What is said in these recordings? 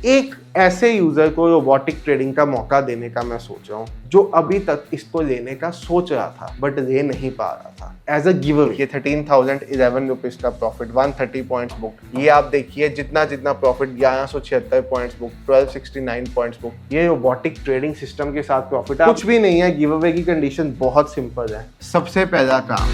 एक ऐसे यूजर को रोबोटिक ट्रेडिंग का मौका देने का मैं सोच रहा हूँ जो अभी तक इसको लेने का सोच रहा था बट ले नहीं पा रहा था। As a give away 13,011 rupees का प्रॉफिट, 130 पॉइंट्स बुक। ये आप देखिए जितना profit, 1176 points book, 1269 points book. ये रोबोटिक ट्रेडिंग सिस्टम के साथ प्रॉफिट कुछ भी नहीं है। गिव अवे की कंडीशन बहुत सिंपल है। सबसे पहला काम,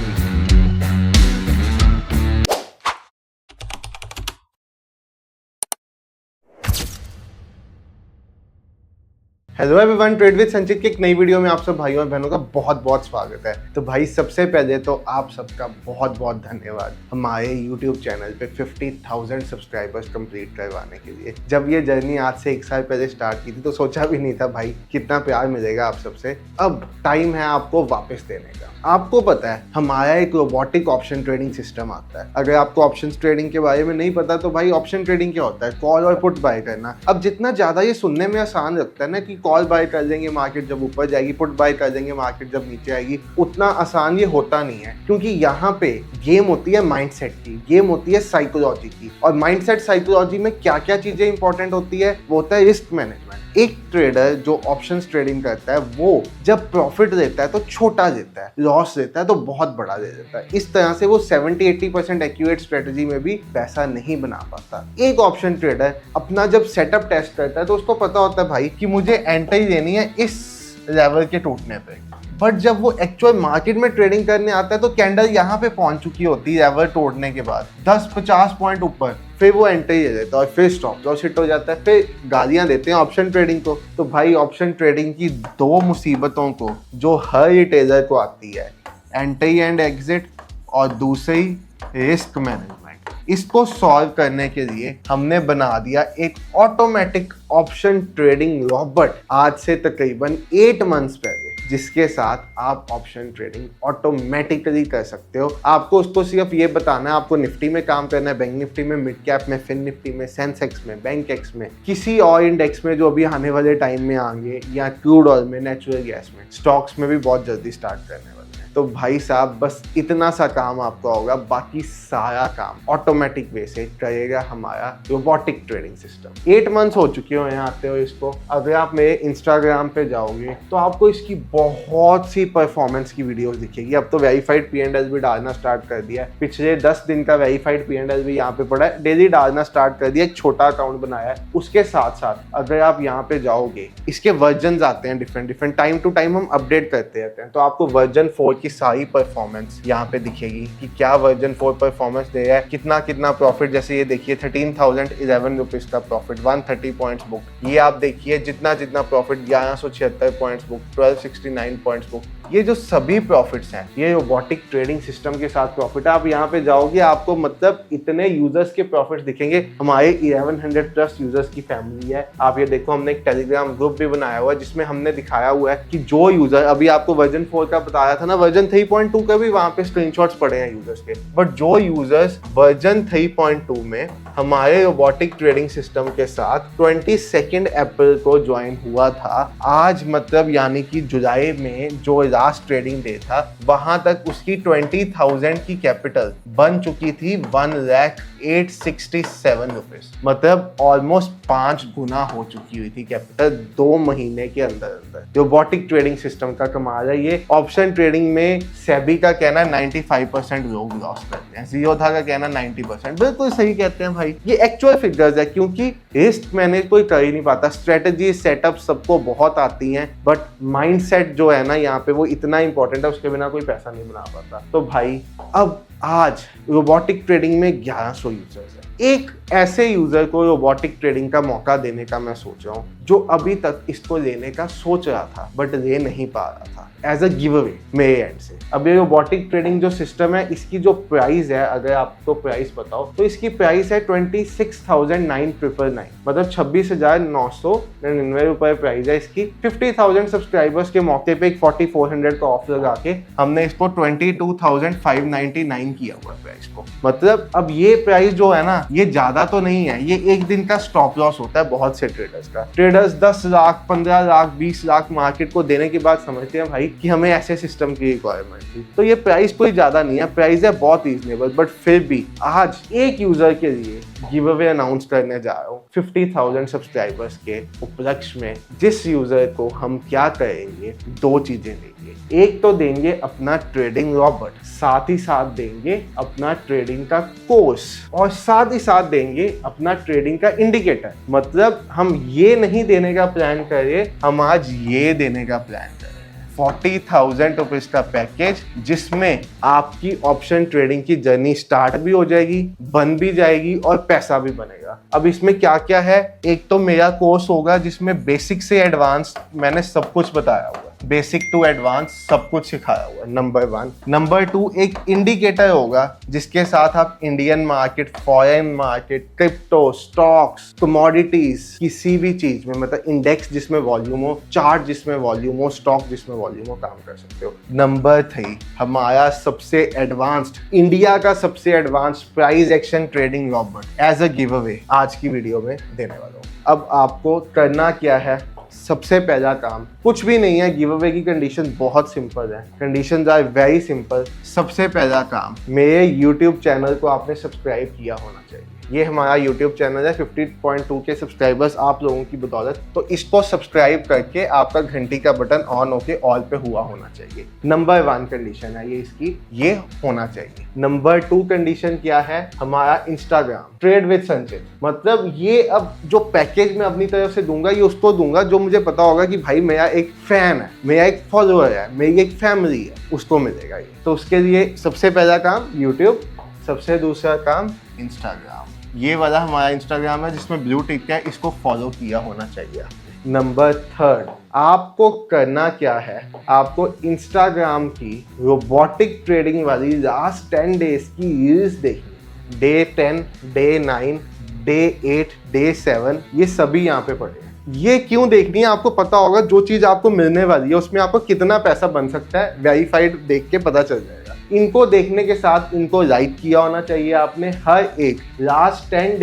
हेलो एवरीवन, ट्रेड विद संचित की एक नई वीडियो में आप सब भाइयों और बहनों का बहुत बहुत स्वागत है। तो भाई सबसे पहले तो आप सबका बहुत बहुत धन्यवाद हमारे YouTube चैनल पे 50,000 सब्सक्राइबर्स कंप्लीट करवाने के लिए। जब ये जर्नी आज से 1 साल पहले स्टार्ट की थी तो सोचा भी नहीं था भाई कितना प्यार मिलेगा आप सबसे। अब टाइम है आपको वापस देने का। आपको पता है हमारा एक रोबोटिक ऑप्शन ट्रेडिंग सिस्टम आता है। अगर आपको ऑप्शन ट्रेडिंग के बारे में नहीं पता तो भाई ऑप्शन ट्रेडिंग क्या होता है? कॉल और पुट बाय करना। अब जितना ज्यादा ये सुनने में आसान लगता है ना कि कॉल बाय कर देंगे मार्केट जब ऊपर जाएगी, पुट बाय कर देंगे मार्केट जब नीचे आएगी, उतना आसान ये होता नहीं है। क्योंकि यहाँ पे गेम होती है माइंडसेट की, गेम होती है साइकोलॉजी की। और माइंडसेट साइकोलॉजी में क्या क्या चीजें इंपॉर्टेंट होती है वो होता है रिस्क मैनेजमेंट। एक ट्रेडर जो ऑप्शंस ट्रेडिंग करता है वो जब प्रॉफिट लेता है तो छोटा लेता है, लॉस लेता है तो बहुत बड़ा ले लेता है। इस तरह से वो 70-80% एक्यूरेट स्ट्रेटजी में भी पैसा नहीं बना पाता। एक ऑप्शन ट्रेडर अपना जब सेटअप टेस्ट करता है तो उसको पता होता है भाई कि मुझे एंट्री लेनी है इस लेवल के टूटने पे। बट जब वो एक्चुअल मार्केट में ट्रेडिंग करने आता है तो कैंडल यहाँ पे पहुंच चुकी होती है लेवल तोड़ने के बाद 10-50 पॉइंट ऊपर, फिर वो एंट्री ले लेता है और फिर स्टॉप लॉस हिट हो जाता है। फिर गालियां देते हैं ऑप्शन ट्रेडिंग को। तो भाई ऑप्शन ट्रेडिंग की दो मुसीबतों को जो हर रिटेलर को आती है, एंट्री एंड एग्जिट और दूसरी रिस्क मैनेजमेंट, इसको सॉल्व करने के लिए हमने बना दिया एक ऑटोमेटिक ऑप्शन ट्रेडिंग रोबोट आज से तकरीबन 8 मंथ्स पहले, जिसके साथ आप ऑप्शन ट्रेडिंग ऑटोमेटिकली कर सकते हो। आपको उसको सिर्फ ये बताना है आपको निफ्टी में काम करना है, बैंक निफ्टी में, मिड कैप में, फिन निफ्टी में, सेंसेक्स में, बैंक एक्स में, किसी और इंडेक्स में जो अभी आने वाले टाइम में आएंगे, या क्रूड ऑयल में, नेचुरल गैस में, स्टॉक्स में भी बहुत जल्दी स्टार्ट करने वाले हैं। तो भाई साहब बस इतना सा काम आपका होगा, बाकी सारा काम ऑटोमेटिक वे से करेगा हमारा रोबोटिक ट्रेडिंग सिस्टम। 8 मंथ्स हो चुके हो यहाँ आते हो इसको। अगर आप मेरे इंस्टाग्राम पे जाओगे तो आपको इसकी बहुत सी परफॉर्मेंस की वीडियोस दिखेगी। अब तो वेरीफाइड P&L भी डालना स्टार्ट कर दिया है। पिछले 10 दिन का वेरीफाइड P&L भी यहाँ पे पड़ा है। डेली डालना स्टार्ट कर दिया, एक छोटा अकाउंट बनाया है। उसके साथ साथ अगर आप यहाँ पे जाओगे, इसके वर्जन आते हैं डिफरेंट टाइम टू टाइम हम अपडेट करते रहते हैं। तो आपको वर्जन 4 की सारी परफॉर्मेंस यहाँ पे दिखेगी कि क्या वर्जन 4 परफॉर्मेंस दे रहा है, कितना प्रॉफिट। जैसे ये देखिए 13,011 रुपीज का प्रॉफिट, 130 पॉइंट्स बुक। ये आप देखिए जितना profit, 1176 points book, 1269 points book. ये जो सभी प्रॉफिट्स हैं ये रोबोटिक ट्रेडिंग सिस्टम के साथ प्रॉफिट है। आप यहाँ पे जाओगे आपको मतलब इतने यूजर्स के प्रॉफिट्स दिखेंगे। हमारे 1100 प्लस यूजर्स की फैमिली है। आप ये देखो हमने एक टेलीग्राम ग्रुप भी बनाया हुआ है जिसमें हमने दिखाया हुआ है कि जो यूजर, अभी आपको वर्जन 4 का बताया था ना, वर्जन 3.2 का भी वहां पे स्क्रीनशॉट्स पड़े हैं यूजर्स के। बट जो यूजर्स वर्जन 3.2 में हमारे रोबोटिक ट्रेडिंग सिस्टम के साथ 22 अप्रैल को ज्वाइन हुआ था, आज मतलब यानी कि जुलाई में जो लास्ट ट्रेडिंग डे था, वहां तक उसकी 20,000 की कैपिटल बन चुकी थी 1,08,67 रुपीज। मतलब ऑलमोस्ट 5 गुना हो चुकी हुई थी कैपिटल 2 महीने के अंदर। रोबोटिक ट्रेडिंग सिस्टम का कमाल है ये। ऑप्शन ट्रेडिंग में सेबी का कहना 95% लोग लॉस करते हैं, जियोधा का कहना 90%। बिल्कुल सही कहते हैं भाई, ये एक्चुअल फिगर्स है। क्योंकि रिस्क मैनेज कोई कर ही नहीं पाता। स्ट्रेटजी सेटअप सबको बहुत आती हैं, बट माइंडसेट जो है ना यहाँ पे वो इतना इंपॉर्टेंट है, उसके बिना कोई पैसा नहीं बना पाता। तो भाई अब आज रोबोटिक ट्रेडिंग में 1100 यूजर्स है। एक ऐसे यूजर को रोबोटिक ट्रेडिंग का मौका देने का मैं सोच रहा हूँ जो अभी तक इसको लेने का सोच रहा था बट ले नहीं पा रहा था। एज अ गिव अवे मेरे एंड से। अब ये रोबोटिक ट्रेडिंग जो सिस्टम है, इसकी जो प्राइस है, अगर आपको प्राइस बताओ तो इसकी प्राइस है 26,999, मतलब 26,999 रुपए प्राइस है इसकी। 50,000 सब्सक्राइबर्स के मौके पे एक 4,400 का ऑफ लगा के हमने इसको 22,599 किया हुआ प्राइस को। मतलब अब ये प्राइस जो है ना, ना, ये ज्यादा तो नहीं है, ये एक दिन का स्टॉप लॉस होता है बहुत से ट्रेडर्स का। ट्रेडर्स 10 लाख 15 लाख 20 लाख मार्केट को देने के बाद समझते हैं भाई कि हमें ऐसे सिस्टम की रिक्वायरमेंट थी। तो ये प्राइस कोई ज्यादा नहीं है, प्राइस है बहुत रीजनेबल, बट फिर भी आज एक यूजर के लिए गिव अवे अनाउंस करने जा रहा हूँ 50,000 सब्सक्राइबर्स के उपलक्ष्य में। जिस यूजर को हम क्या करेंगे, दो चीजें देंगे। एक तो देंगे अपना ट्रेडिंग रॉबर्ट, साथ ही साथ देंगे अपना ट्रेडिंग का कोर्स, और साथ ही साथ देंगे अपना ट्रेडिंग का इंडिकेटर। मतलब हम ये नहीं देने का प्लान करें, हम आज ये देने का प्लान करें। 40,000 रुपीज का पैकेज जिसमें आपकी ऑप्शन ट्रेडिंग की जर्नी स्टार्ट भी हो जाएगी, बन भी जाएगी और पैसा भी बनेगा। अब इसमें क्या क्या है, एक तो मेरा कोर्स होगा जिसमें बेसिक से एडवांस मैंने सब कुछ बताया हुआ, बेसिक टू एडवांस सब कुछ सिखाया हुआ, नंबर 1। नंबर 2, एक इंडिकेटर होगा जिसके साथ आप Indian market, foreign market, crypto, stocks, commodities, किसी भी चीज में, मतलब इंडेक्स जिसमें वॉल्यूम हो, चार्ट जिसमें वॉल्यूम हो, स्टॉक जिसमें वॉल्यूम हो, काम कर सकते हो। नंबर 3, हमारा सबसे एडवांस्ड, इंडिया का सबसे advanced price action trading robot as a give away आज की वीडियो में देने वाला हूँ। अब आपको करना क्या है, सबसे पहला काम कुछ भी नहीं है, गिव अवे की कंडीशन बहुत सिंपल है, कंडीशंस आर वेरी सिंपल। सबसे पहला काम, मेरे YouTube चैनल को आपने सब्सक्राइब किया होना चाहिए। ये हमारा YouTube चैनल है, 50.2 के सब्सक्राइबर्स आप लोगों की बदौलत। तो इसको सब्सक्राइब करके आपका घंटी का बटन ऑन होके ऑल पे हुआ होना चाहिए। नंबर 1 कंडीशन है ये इसकी, ये होना चाहिए। नंबर 2 कंडीशन क्या है, हमारा इंस्टाग्राम ट्रेड विद संचित। मतलब ये अब जो पैकेज मैं अपनी तरफ से दूंगा, ये उसको दूंगा जो मुझे पता होगा कि भाई मेरा एक फैन है, मेरा एक फॉलोअर है, मेरी एक फैमिली है, उसको मिलेगा ये। तो उसके लिए सबसे पहला काम यूट्यूब, सबसे दूसरा काम इंस्टाग्राम। ये वाला हमारा इंस्टाग्राम है जिसमें ब्लू टिक है, इसको फॉलो किया होना चाहिए। नंबर 3, आपको करना क्या है, आपको इंस्टाग्राम की रोबोटिक ट्रेडिंग वाली लास्ट 10 डेज की रील्स देखनी। डे 10, डे 9, डे 8, डे 7, ये सभी यहाँ पे पड़े हैं। ये क्यों देखनी है, आपको पता होगा जो चीज आपको मिलने वाली है उसमें आपको कितना पैसा बन सकता है, वेरीफाइड देख के पता चल जाएगा। इनको देखने के साथ इनको लाइक किया होना चाहिए आपने। हर एक लास्ट 10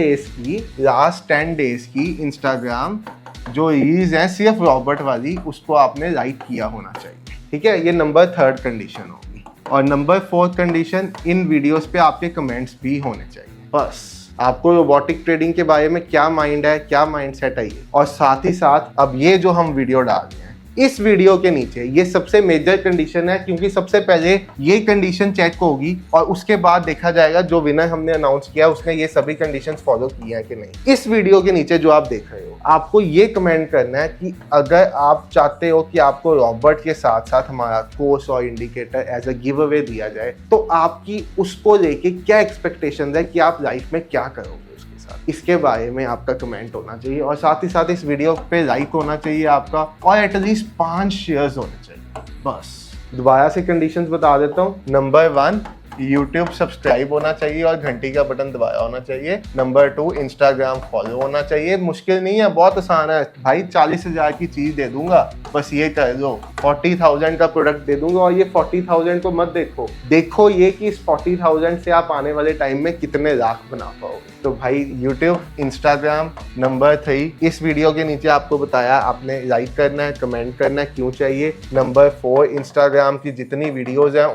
डेज की इंस्टाग्राम जो रील्स हैं सिर्फ रॉबर्ट वाली, उसको आपने लाइक किया होना चाहिए। ठीक है, ये नंबर 3 कंडीशन होगी। और नंबर 4 कंडीशन, इन वीडियोस पे आपके कमेंट्स भी होने चाहिए। बस आपको रोबोटिक ट्रेडिंग के बारे में क्या माइंड है, क्या माइंडसेट है ये, और साथ ही साथ अब ये जो हम वीडियो डाल रहे हैं इस वीडियो के नीचे ये सबसे मेजर कंडीशन है, क्योंकि सबसे पहले ये कंडीशन चेक होगी और उसके बाद देखा जाएगा जो विनर हमने अनाउंस किया उसने ये सभी कंडीशंस फॉलो किए हैं कि नहीं। इस वीडियो के नीचे जो आप देख रहे हो, आपको ये कमेंट करना है कि अगर आप चाहते हो कि आपको रॉबर्ट के साथ साथ हमारा कोर्स और indicator as a give away दिया जाए, तो आपकी उसको लेके क्या एक्सपेक्टेशंस है कि आप लाइफ में क्या करोगे, इसके बारे में आपका कमेंट होना चाहिए। और साथ ही साथ इस वीडियो पे लाइक होना चाहिए आपका, और एटलीस्ट 5 शेयर्स होने चाहिए। बस दोबारा से कंडीशंस बता देता हूँ। नंबर 1, YouTube सब्सक्राइब होना चाहिए और घंटी का बटन दबाया होना चाहिए। नंबर 2, इंस्टाग्राम फॉलो होना चाहिए। मुश्किल नहीं है, बहुत आसान है भाई, 40,000 की चीज दे दूंगा, बस ये कर लो। 40,000 का प्रोडक्ट दे दूंगा, और ये 40,000 को मत देखो ये कि इस 40,000 से आप आने वाले टाइम में कितने लाख बना पाओगे। तो भाई यूट्यूब, इंस्टाग्राम। नंबर 3, इस वीडियो के नीचे आपको बताया आपने लाइक करना है, कमेंट करना है, क्यों चाहिए। नंबर 4, इंस्टाग्राम की जितनी वीडियोज हैं,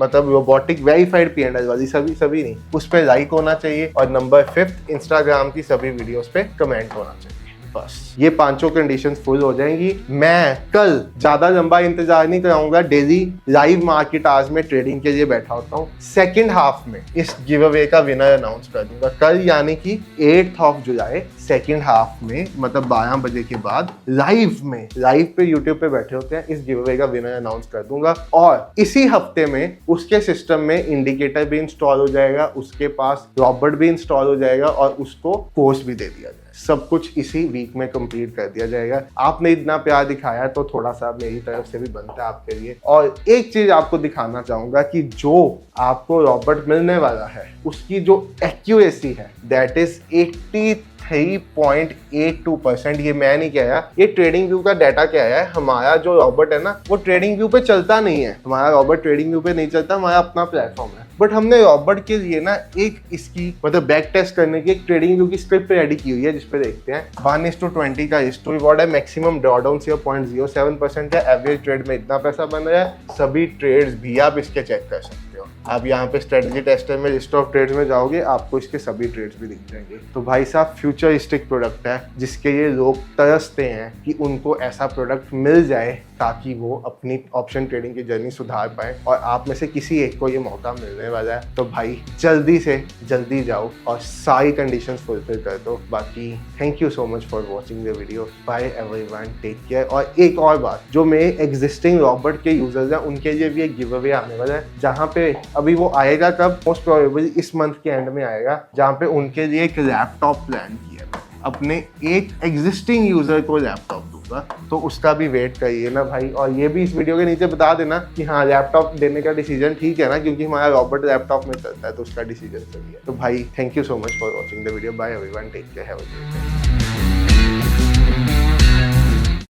मतलब रोबोटिक वेरीफाइड P&L वाली सभी नहीं, उस पर लाइक होना चाहिए। और नंबर 5, इंस्टाग्राम की सभी वीडियोस पे कमेंट होना चाहिए। बस ये 5 कंडीशंस फुल हो जाएंगी। मैं कल ज्यादा लंबा इंतजार नहीं कराऊंगा, डेली लाइव मार्केट आवर्स में ट्रेडिंग के लिए बैठा होता हूँ। सेकंड हाफ में इस गिव अवे का विनर अनाउंस कर दूंगा कल, यानी कि 8 जुलाई। सेकंड हाफ में मतलब 12 बजे के बाद लाइव पे यूट्यूब पे बैठे होते हैं, इस गिव अवे का विनर अनाउंस कर दूंगा। और इसी हफ्ते में उसके सिस्टम में इंडिकेटर भी इंस्टॉल हो जाएगा, उसके पास रॉबर्ट भी इंस्टॉल हो जाएगा, और उसको कोर्स भी दे दिया जाएगा। सब कुछ इसी वीक में कंप्लीट कर दिया जाएगा। आपने इतना प्यार दिखाया तो थोड़ा सा मेरी तरफ से भी बनता है आपके लिए। और एक चीज आपको दिखाना चाहूंगा कि जो आपको रॉबर्ट मिलने वाला है उसकी जो एक्यूरेसी है, दैट इज 3.82%। ये मैं नहीं कह रहा, ये ट्रेडिंग व्यू का डाटा क्या है। हमारा जो रॉबर्ट है ना वो ट्रेडिंग व्यू पे चलता नहीं है, हमारा रॉबर्ट ट्रेडिंग व्यू पे नहीं चलता, हमारा अपना प्लेटफॉर्म है। बट हमने रॉबर्ट के लिए ना एक इसकी मतलब बैक टेस्ट करने की एक ट्रेडिंग व्यू की स्क्रिप्ट रेडी की हुई है, जिसपे देखते हैं 1:20 का रिस्क टू रिवॉर्ड है, मैक्सिमम ड्रॉडाउन 0.07% है, एवरेज ट्रेड में इतना पैसा बन रहा है, सभी ट्रेड्स भी आप इसके चेक कर सकते हो। आप यहाँ पे स्ट्रेटजी टेस्टर में लिस्ट ऑफ ट्रेड्स में जाओगे, आपको इसके सभी ट्रेड्स भी दिख जाएंगे। तो भाई साहब फ्यूचरिस्टिक प्रोडक्ट है, जिसके ये लोग तरसते हैं कि उनको ऐसा प्रोडक्ट मिल जाए ताकि वो अपनी ऑप्शन ट्रेडिंग की जर्नी सुधार पाए, और आप में से किसी एक को ये मौका मिलने वाला है। तो भाई जल्दी से जल्दी जाओ और सारी कंडीशंस फुलफिल कर दो। बाकी thank you so much for watching the video, bye everyone, take care. और एक और बात, जो मेरे एग्जिस्टिंग रॉबर्ट के यूजर्स हैं उनके लिए भी एक गिव अवे आने वाला है, जहाँ पे अभी वो आएगा कब, मोस्ट प्रोबेबली इस मंथ के एंड में आएगा, जहाँ पे उनके लिए एक लैपटॉप प्लान किया है। अपने एक एग्जिस्टिंग यूजर को लैपटॉप दूंगा, तो उसका भी वेट करिए ना भाई। और ये भी इस वीडियो के नीचे बता देना कि हाँ लैपटॉप देने का डिसीजन ठीक है ना, क्योंकि हमारा रॉबर्ट लैपटॉप में चलता है तो उसका डिसीजन सही है। तो भाई thank you so much for watching the video, bye everyone, take care, have a good day.